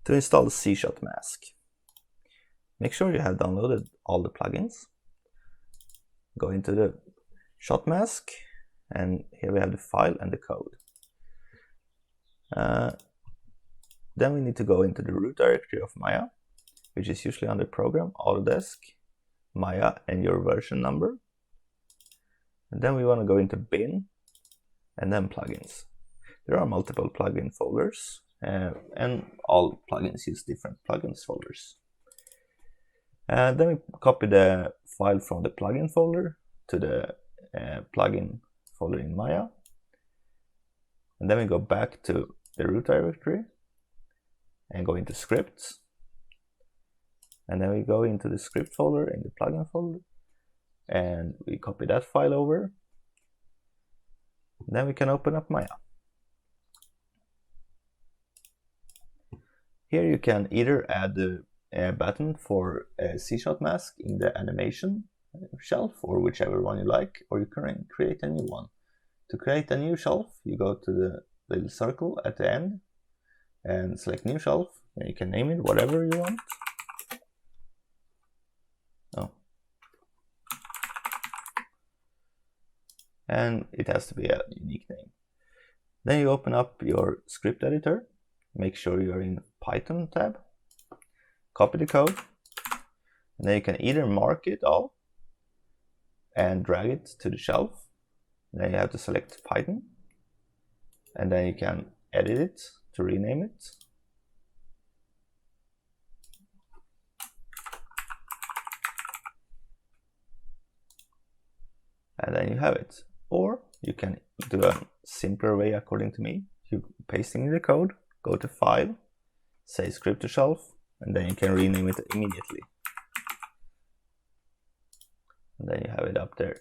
To install the Zshotmask, make sure you have downloaded all the plugins. Go into the Zshotmask, and here we have the file and the code. Then we need to go into the root directory of Maya, which is usually under Program, Autodesk, Maya, and your version number. And then we want to go into Bin, and then Plugins. There are multiple plugin folders, and all plugins use different plugins folders. Then we copy the file from the plugin folder to the plugin folder in Maya. And then we go back to the root directory and go into scripts. And then we go into the script folder in the plugin folder and we copy that file over. Then we can open up Maya. Here you can either add the button for Zshotmask in the animation shelf, or whichever one you like, or you can create a new one. To create a new shelf, you go to the little circle at the end and select new shelf, and you can name it whatever you want. And it has to be a unique name. Then you open up your script editor, make sure you're in Python tab, copy the code, and then you can either mark it all and drag it to the shelf. Then you have to select Python, and then you can edit it to rename it. And then you have it. Or you can do a simpler way according to me. You pasting in the code, go to File, say Script to Shelf, and then you can rename it immediately. And then you have it up there.